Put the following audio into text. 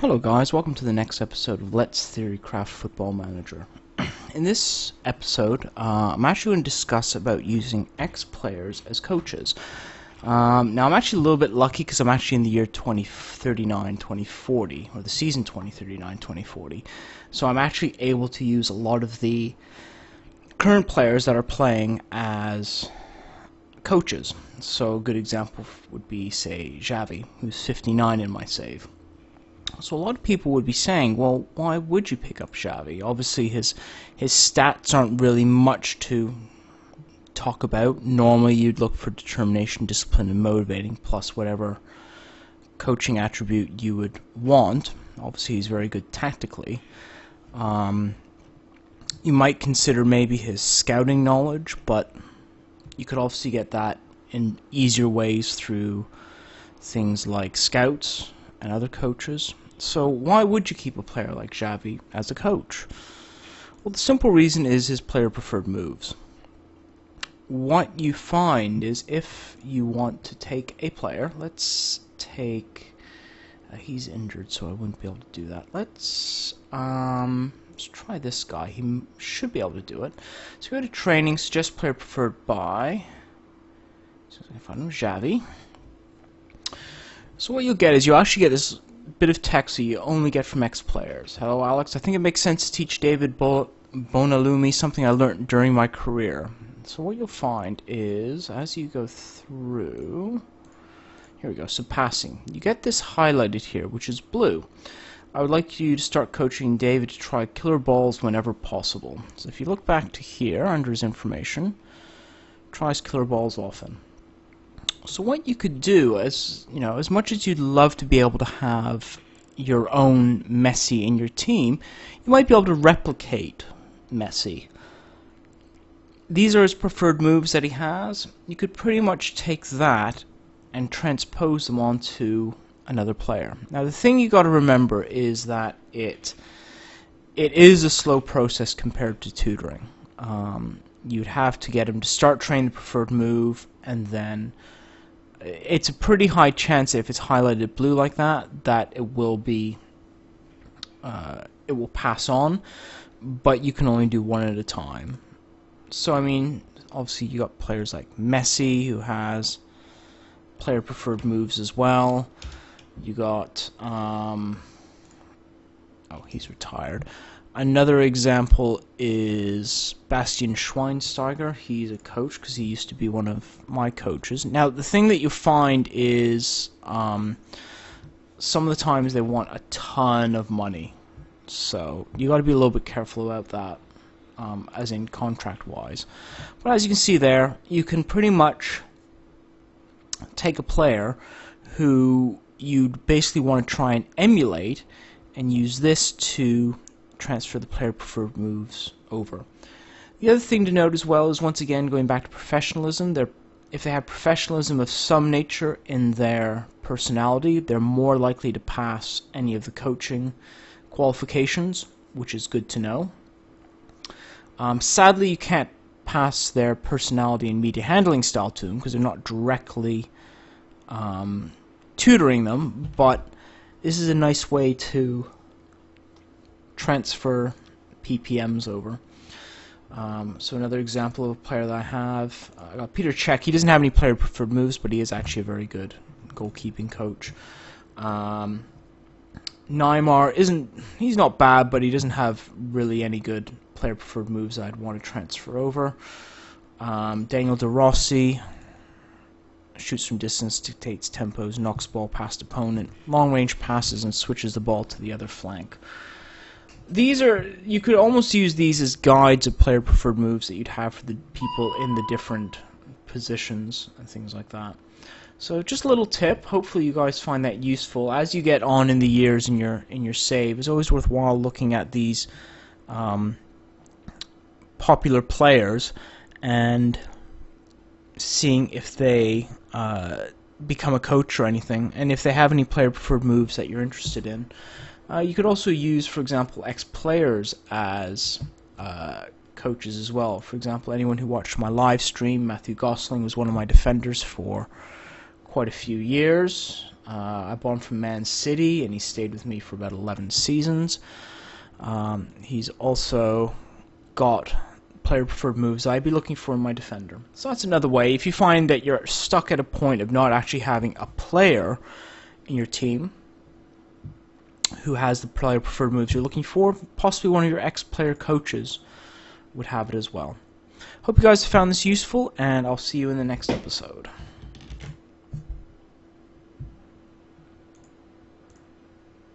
Hello guys, welcome to the next episode of Let's Theorycraft Football Manager. In this episode, I'm actually going to discuss about using ex-players as coaches. Now I'm actually a little bit lucky because I'm actually in the year 2039-2040, or the season 2039-2040. So I'm actually able to use a lot of the current players that are playing as coaches. So a good example would be, say, Xavi, who's 59 in my save. So a lot of people would be saying, well, why would you pick up Xavi? Obviously his stats aren't really much to talk about. Normally you'd look for determination, discipline, and motivating, plus whatever coaching attribute you would want. Obviously he's very good tactically. You might consider maybe his scouting knowledge, but you could obviously get that in easier ways through things like scouts and other coaches. So why would you keep a player like Xavi as a coach? Well, the simple reason is his player preferred moves. What you find is if you want to take a player, let's take, he's injured so I wouldn't be able to do that. Let's try this guy. He should be able to do it. So go to training, suggest player preferred by, so I can find him, Xavi. So what you'll get is you actually get this bit of text that you only get from ex-players. Hello Alex, I think it makes sense to teach David Bonalumi something I learned during my career. So what you'll find is, as you go through, here we go, so passing. You get this highlighted here, which is blue. I would like you to start coaching David to try killer balls whenever possible. So if you look back to here, under his information, tries killer balls often. So what you could do, as much as you'd love to be able to have your own Messi in your team, you might be able to replicate Messi. These are his preferred moves that he has. You could pretty much take that and transpose them onto another player. Now the thing you got to remember is that it is a slow process compared to tutoring. You'd have to get him to start training the preferred move, and then it's a pretty high chance if it's highlighted blue like that, that it will be, it will pass on, but you can only do one at a time. So I mean, obviously you got players like Messi who has player preferred moves as well. You got, oh, he's retired. Another example is Bastian Schweinsteiger. He's a coach because he used to be one of my coaches. Now, the thing that you find is some of the times they want a ton of money. So you got to be a little bit careful about that, as in contract-wise. But as you can see there, you can pretty much take a player who you basically want to try and emulate and use this to transfer the player preferred moves over. The other thing to note as well is, once again, going back to professionalism, if they have professionalism of some nature in their personality, they're more likely to pass any of the coaching qualifications, which is good to know. Sadly, you can't pass their personality and media handling style to them because they're not directly tutoring them, but this is a nice way to transfer PPMs over. So another example of a player that I have, I got Peter Cech. He doesn't have any player preferred moves, but he is actually a very good goalkeeping coach. Neymar he's not bad, but he doesn't have really any good player preferred moves I'd want to transfer over. Daniel De Rossi shoots from distance, dictates tempos, knocks ball past opponent, long range passes, and switches the ball to the other flank. You could almost use these as guides of player preferred moves that you'd have for the people in the different positions and things like that. So just a little tip. Hopefully you guys find that useful as you get on in the years in your save. It's always worthwhile looking at these popular players and seeing if they become a coach or anything, and if they have any player preferred moves that you're interested in. You could also use, for example, ex-players as coaches as well. For example, anyone who watched my live stream, Matthew Gosling was one of my defenders for quite a few years. I bought him from Man City, and he stayed with me for about 11 seasons. He's also got player preferred moves I'd be looking for in my defender. So that's another way. If you find that you're stuck at a point of not actually having a player in your team who has the player preferred moves you're looking for, possibly one of your ex-player coaches would have it as well. Hope you guys have found this useful, and I'll see you in the next episode.